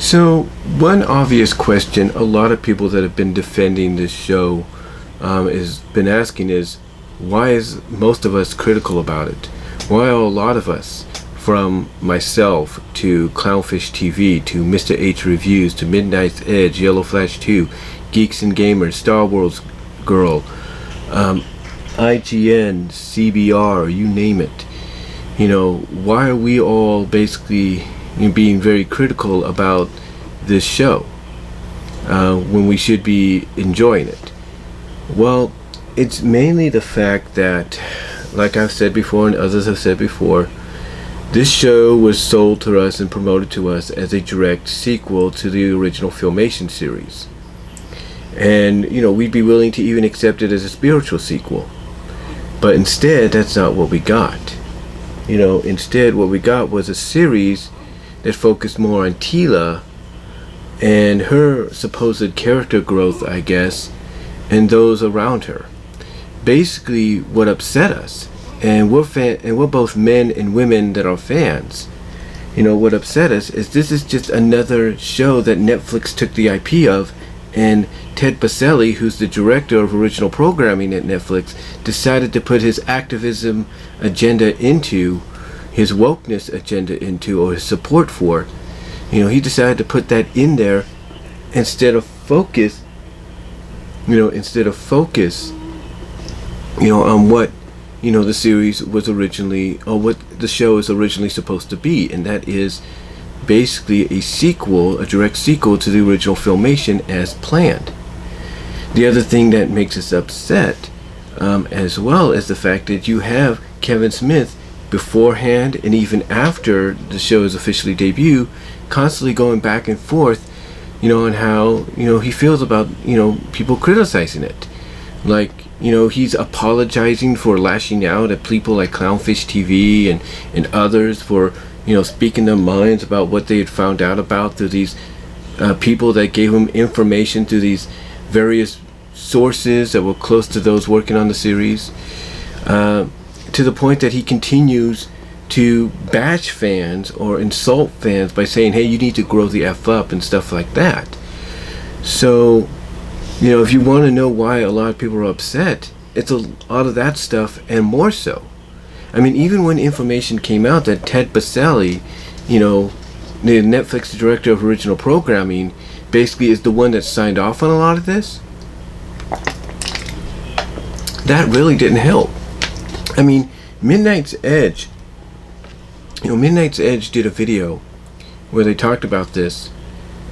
So, one obvious question a lot of people that have been defending this show has been asking is, why is most of us critical about it? Why are a lot of us, from myself to Clownfish TV to Mr. H Reviews to Midnight's Edge, Yellow Flash 2, Geeks and Gamers, Star Wars Girl, IGN, CBR, you name it. Why are we all basically being very critical about this show when we should be enjoying it? Well, it's mainly the fact that, like I've said before and others have said before, this show was sold to us and promoted to us as a direct sequel to the original Filmation series. And, we'd be willing to even accept it as a spiritual sequel. But instead, that's not what we got. Instead what we got was a series that focused more on Teela and her supposed character growth, I guess, and those around her. Basically, what upset us, and we're both men and women that are fans. What upset us is this is just another show that Netflix took the IP of, and Ted Biaselli, who's the director of original programming at Netflix, decided to put his activism agenda into, his wokeness agenda into, or his support for. He decided to put that in there instead of focus on what the series was originally, or what the show is originally supposed to be, and that is basically a direct sequel to the original Filmation as planned. The other thing that makes us upset, as well as the fact that you have Kevin Smith beforehand and even after the show is officially debuted, constantly going back and forth, on how, he feels about, people criticizing it. Like, he's apologizing for lashing out at people like Clownfish TV and others for, speaking their minds about what they had found out about through these people that gave him information through these various sources that were close to those working on the series, to the point that he continues to bash fans or insult fans by saying, hey, you need to grow the F up and stuff like that. So, if you want to know why a lot of people are upset, it's a lot of that stuff and more so. I mean, even when information came out that Ted Biaselli, the Netflix director of original programming, basically is the one that signed off on a lot of this, that really didn't help. I mean, Midnight's Edge did a video where they talked about this,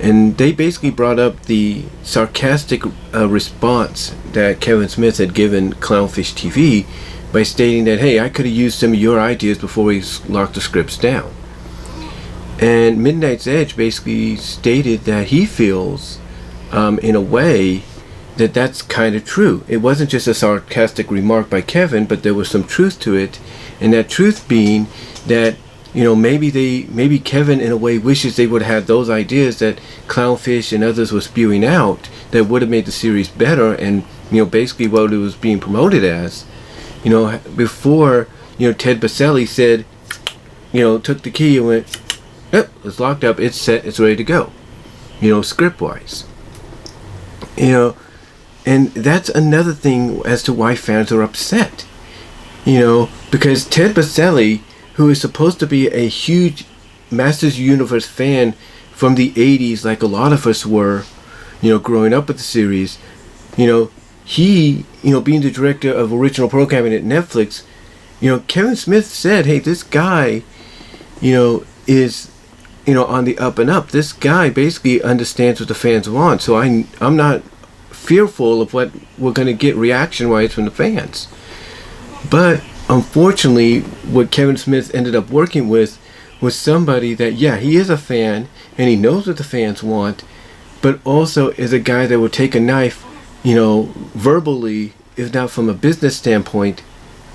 and they basically brought up the sarcastic response that Kevin Smith had given Clownfish TV by stating that, hey, I could have used some of your ideas before we locked the scripts down. And Midnight's Edge basically stated that he feels, in a way, that that's kind of true. It wasn't just a sarcastic remark by Kevin, but there was some truth to it, and that truth being that, maybe Kevin in a way wishes they would have had those ideas that Clownfish and others were spewing out that would have made the series better, and basically what it was being promoted as. Before Ted Biaselli said, took the key and went, yep, it's locked up, it's set, it's ready to go, script wise. And that's another thing as to why fans are upset. Because Ted Biaselli, who is supposed to be a huge Masters Universe fan from the 80s, like a lot of us were, growing up with the series, he, being the director of original programming at Netflix, Kevin Smith said, hey, this guy, is, on the up and up. This guy basically understands what the fans want. So I'm not fearful of what we're going to get reaction-wise from the fans. But unfortunately, what Kevin Smith ended up working with was somebody that, yeah, he is a fan and he knows what the fans want, but also is a guy that will take a knife, verbally, if not from a business standpoint,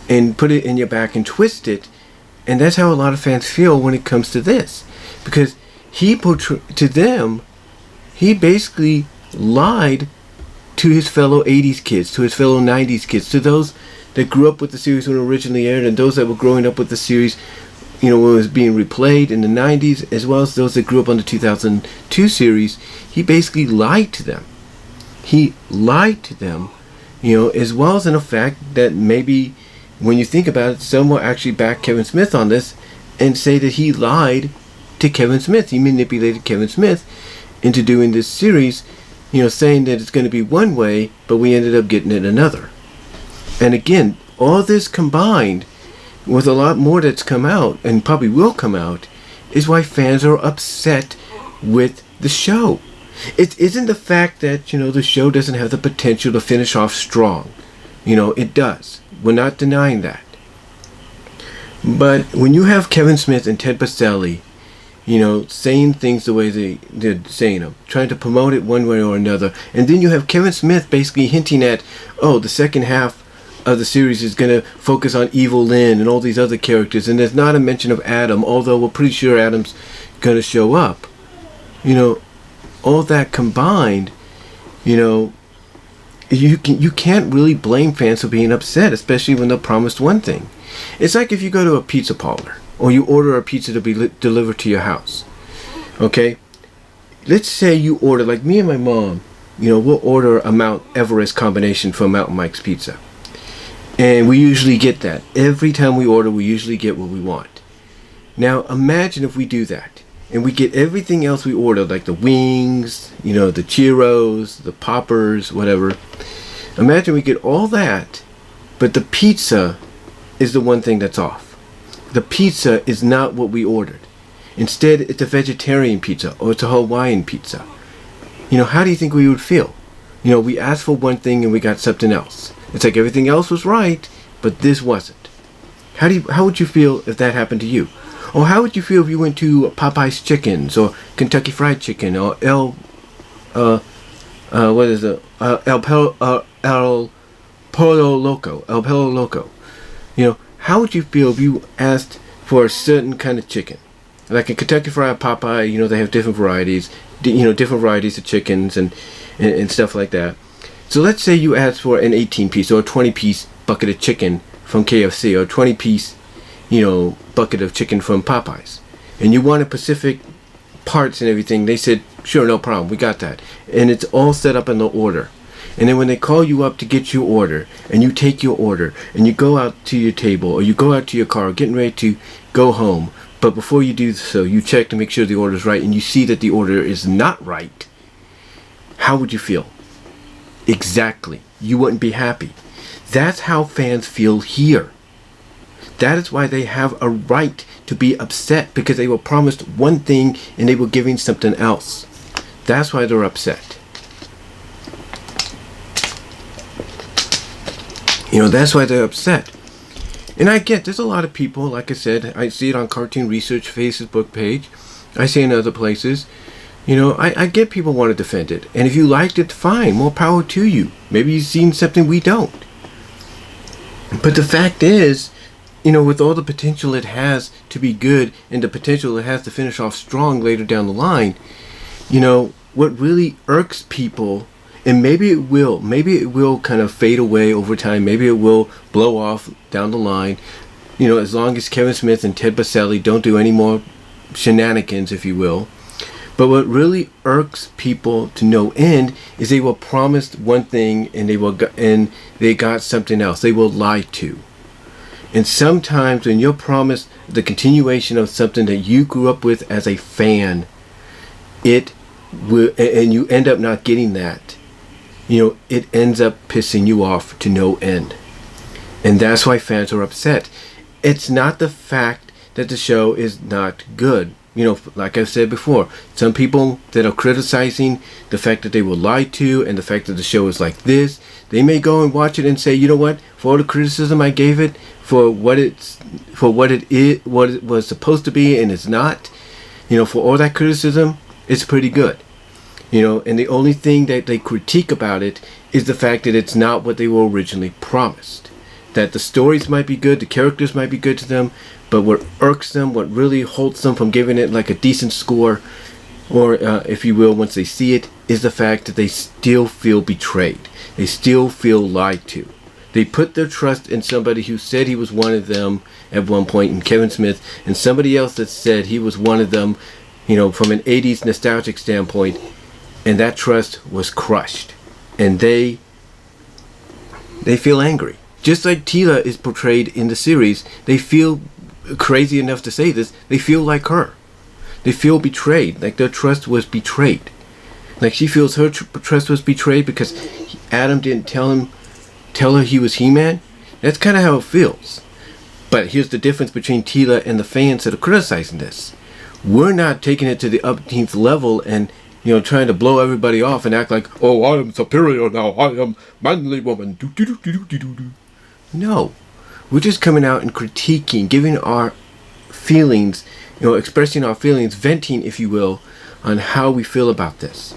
and put it in your back and twist it. And that's how a lot of fans feel when it comes to this, because he basically lied to his fellow 80s kids, to his fellow 90s kids, to those that grew up with the series when it originally aired, and those that were growing up with the series, when it was being replayed in the 90s, as well as those that grew up on the 2002 series, he basically lied to them. He lied to them, as well as in the fact that maybe when you think about it, some will actually back Kevin Smith on this and say that he lied to Kevin Smith. He manipulated Kevin Smith into doing this series, saying that it's going to be one way, but we ended up getting it another. And again, all this combined with a lot more that's come out, and probably will come out, is why fans are upset with the show. It isn't the fact that, the show doesn't have the potential to finish off strong. It does. We're not denying that. But when you have Kevin Smith and Ted Biaselli, saying things the way they're saying them, trying to promote it one way or another, and then you have Kevin Smith basically hinting at, the second half of the series is going to focus on Evil Lynn and all these other characters, and there's not a mention of Adam, although we're pretty sure Adam's going to show up. All that combined, you can't really blame fans for being upset, especially when they're promised one thing. It's like if you go to a pizza parlor, or you order a pizza to be delivered to your house. Okay? Let's say you order, like me and my mom, we'll order a Mount Everest combination from Mountain Mike's Pizza. And we usually get that. Every time we order, we usually get what we want. Now, imagine if we do that, and we get everything else we order, like the wings, the churros, the poppers, whatever. Imagine we get all that, but the pizza is the one thing that's off. The pizza is not what we ordered. Instead, it's a vegetarian pizza, or it's a Hawaiian pizza. How do you think we would feel? We asked for one thing and we got something else. It's like everything else was right, but this wasn't. How would you feel if that happened to you? Or how would you feel if you went to Popeye's Chickens or Kentucky Fried Chicken or El Pollo Loco? How would you feel if you asked for a certain kind of chicken? Like a Kentucky Fried Popeye, they have different varieties, different varieties of chickens and stuff like that. So let's say you asked for an 18-piece or a 20-piece bucket of chicken from KFC, or a 20-piece, bucket of chicken from Popeyes. And you wanted Pacific parts and everything. They said, sure, no problem, we got that. And it's all set up in the order. And then when they call you up to get your order, and you take your order, and you go out to your table, or you go out to your car, getting ready to go home, but before you do so, you check to make sure the order is right, and you see that the order is not right, how would you feel? Exactly. You wouldn't be happy. That's how fans feel here. That is why they have a right to be upset, because they were promised one thing and they were giving something else. That's why they're upset. That's why they're upset. And I get, there's a lot of people, like I said, I see it on Cartoon Research Facebook page. I see it in other places. I get people want to defend it. And if you liked it, fine, more power to you. Maybe you've seen something we don't. But the fact is, with all the potential it has to be good and the potential it has to finish off strong later down the line, what really irks people, and maybe it will kind of fade away over time, maybe it will blow off down the line, as long as Kevin Smith and Ted Biaselli don't do any more shenanigans, if you will. But what really irks people to no end is they were promised one thing and they got something else. They were lied to. And sometimes when you're promised the continuation of something that you grew up with as a fan, and you end up not getting that, it ends up pissing you off to no end. And that's why fans are upset. It's not the fact that the show is not good. Like I've said before, some people that are criticizing the fact that they were lied to and the fact that the show is like this, they may go and watch it and say, you know what, for all the criticism I gave it, for what it was supposed to be and it's not, for all that criticism, it's pretty good. And the only thing that they critique about it is the fact that it's not what they were originally promised. That the stories might be good, the characters might be good to them, but what irks them, what really holds them from giving it like a decent score, or if you will, once they see it, is the fact that they still feel betrayed. They still feel lied to. They put their trust in somebody who said he was one of them at one point, in Kevin Smith, and somebody else that said he was one of them, you know, from an 80s nostalgic standpoint, and that trust was crushed. And they feel angry. Just like Teela is portrayed in the series, they feel, crazy enough to say this, they feel like her. They feel betrayed, like their trust was betrayed. Like she feels her trust was betrayed because Adam didn't tell her he was He-Man. That's kind of how it feels. But here's the difference between Teela and the fans that are criticizing this. We're not taking it to the upteenth level and, you know, trying to blow everybody off and act like, oh, I am superior now, I am manly woman. No. We're just coming out and critiquing, giving our feelings, you know, expressing our feelings, venting, if you will, on how we feel about this.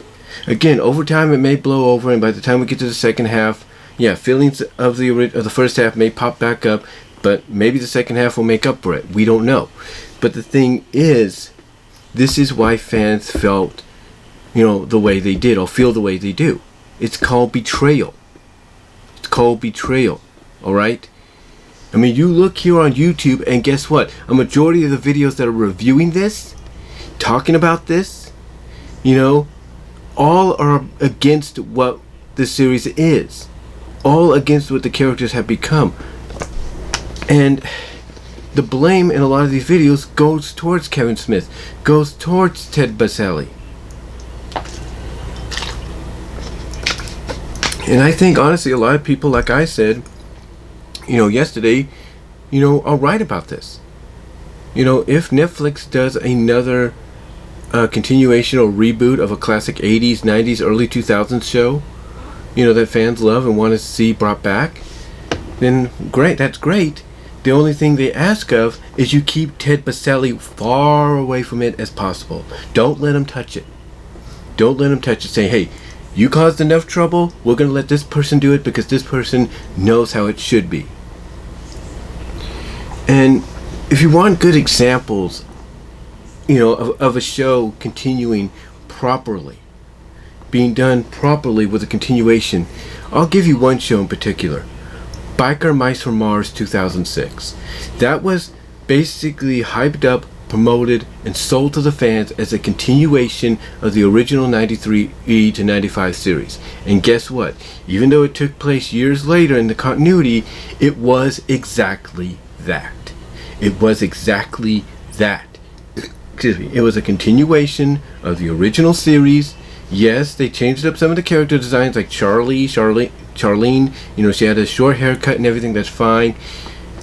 Again, over time it may blow over, and by the time we get to the second half, yeah, feelings of the first half may pop back up, but maybe the second half will make up for it. We don't know. But the thing is, this is why fans felt, you know, the way they did, or feel the way they do. It's called betrayal. It's called betrayal. Alright? I mean, you look here on YouTube, and guess what? A majority of the videos that are reviewing this, talking about this, you know, all are against what the series is. All against what the characters have become. And the blame in a lot of these videos goes towards Kevin Smith, goes towards Ted Biaselli. And I think, honestly, a lot of people, like I said, you know, yesterday, you know, are right about this. You know, if Netflix does another continuation or reboot of a classic 80s, 90s, early 2000s show, you know, that fans love and want to see brought back, then great, that's great. The only thing they ask of is you keep Ted Biaselli far away from it as possible. Don't let him touch it. Don't let him touch it. Say, hey, you caused enough trouble, we're going to let this person do it because this person knows how it should be. And if you want good examples, you know, of a show continuing properly, being done properly with a continuation, I'll give you one show in particular. Biker Mice from Mars 2006. That was basically hyped up, promoted, and sold to the fans as a continuation of the original 93 to 95 series. And guess what? Even though it took place years later in the continuity, it was exactly that. It was exactly that. Excuse me. It was a continuation of the original series. Yes, they changed up some of the character designs, like Charlene, you know, she had a short haircut and everything, that's fine.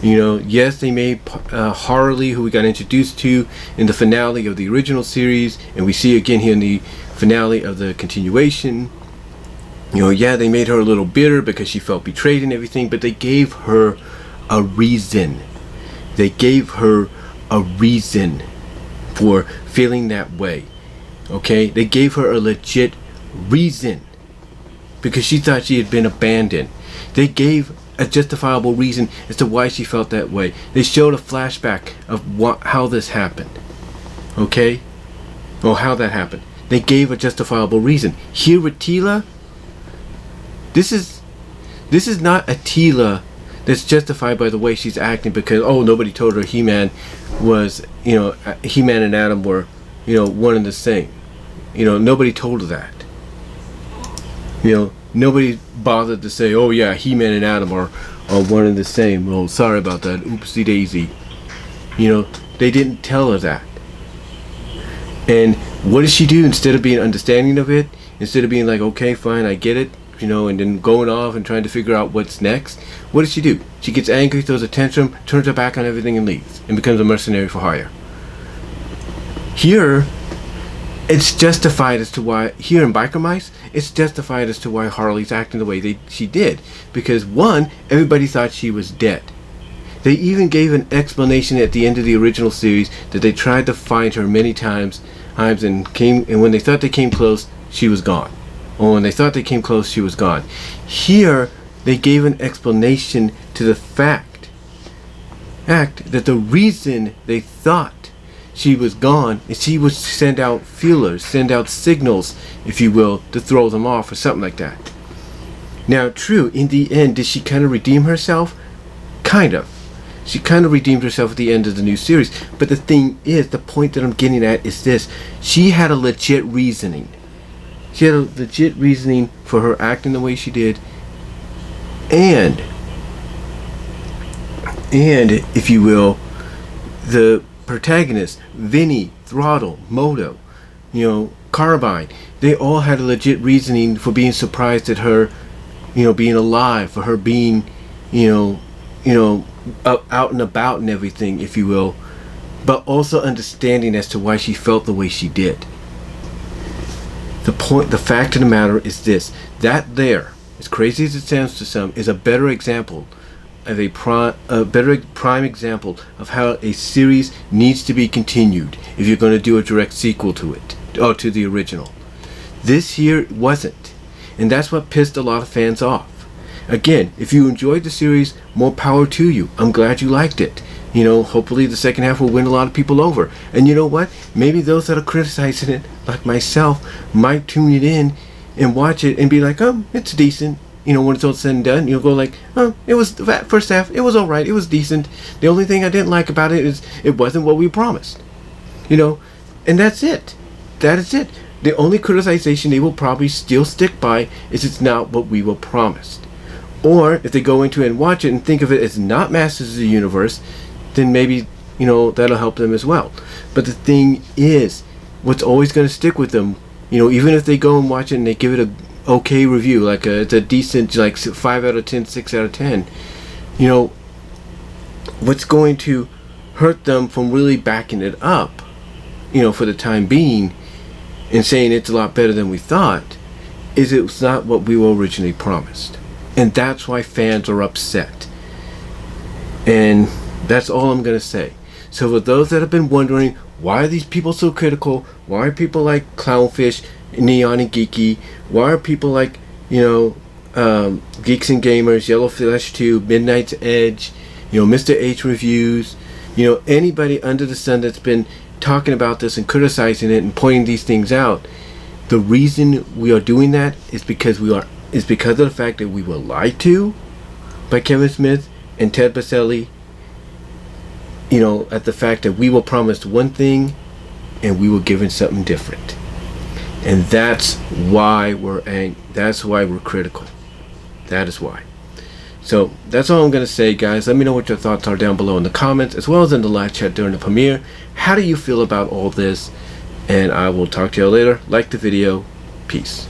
You know, yes, they made Harley, who we got introduced to in the finale of the original series, and we see again here in the finale of the continuation. You know, yeah, they made her a little bitter because she felt betrayed and everything, but they gave her a reason. They gave her a reason for feeling that way. Okay, they gave her a legit reason because she thought she had been abandoned. They gave a justifiable reason as to why she felt that way. They showed a flashback of how this happened. Okay, or how that happened. They gave a justifiable reason. Here with Teela, this is not a Teela that's justified by the way she's acting because, oh, nobody told her He-Man was, you know, He-Man and Adam were, you know, one and the same. You know, nobody told her that. You know, nobody bothered to say, oh yeah, He-Man and Adam are one and the same. Oh, sorry about that. Oopsie daisy. You know, they didn't tell her that. And what did she do instead of being understanding of it? Instead of being like, okay, fine, I get it, you know, and then going off and trying to figure out what's next, what does she do? She gets angry, throws a tantrum, turns her back on everything and leaves, and becomes a mercenary for hire. Here, it's justified as to why, here in Biker Mice, it's justified as to why Harley's acting the way she did. Because one, everybody thought she was dead. They even gave an explanation at the end of the original series that they tried to find her many times and when they thought they came close, she was gone. Or when they thought they came close, she was gone. Here, they gave an explanation to the fact that the reason they thought she was gone is she would send out feelers, send out signals, if you will, to throw them off or something like that. Now, true, in the end, did she kind of redeem herself? Kind of. She kind of redeemed herself at the end of the new series. But the thing is, the point that I'm getting at is this. She had a legit reasoning. She had a legit reasoning for her acting the way she did. And if you will, the protagonists, Vinny, Throttle, Moto, Carbine, they all had a legit reasoning for being surprised at her, being alive, for her being, out and about and everything, if you will, but also understanding as to why she felt the way she did. The fact of the matter is this: that there, as crazy as it sounds to some, is a better example of a prime example of how a series needs to be continued if you're going to do a direct sequel to it, or to the original. This here wasn't, and that's what pissed a lot of fans off. Again, if you enjoyed the series, more power to you. I'm glad you liked it. Hopefully the second half will win a lot of people over. And you know what? Maybe those that are criticizing it, like myself, might tune it in and watch it and be like, oh, it's decent. When it's all said and done, you'll go like, oh, it was that first half, it was alright, it was decent. The only thing I didn't like about it is it wasn't what we promised. And that's it. That is it. The only criticization they will probably still stick by is it's not what we were promised. Or if they go into it and watch it and think of it as not Masters of the Universe, then maybe, that'll help them as well. But the thing is, what's always going to stick with them, even if they go and watch it and they give it a okay review, like it's a decent, like 5 out of 10, 6 out of 10, what's going to hurt them from really backing it up, for the time being, and saying it's a lot better than we thought, is it's not what we were originally promised. And that's why fans are upset. And that's all I'm going to say. So for those that have been wondering, why are these people so critical? Why are people like Clownfish, Neon and Geeky? Why are people like, Geeks and Gamers, Yellow Flash 2, Midnight's Edge, Mr. H Reviews, anybody under the sun that's been talking about this and criticizing it and pointing these things out? The reason we are doing that is because of the fact that we were lied to by Kevin Smith and Ted Biaselli, at the fact that we were promised one thing and we were given something different. And that's why we're angry. That's why we're critical. That is why. So that's all I'm going to say, guys. Let me know what your thoughts are down below in the comments, as well as in the live chat during the premiere. How do you feel about all this? And I will talk to you all later. Like the video. Peace.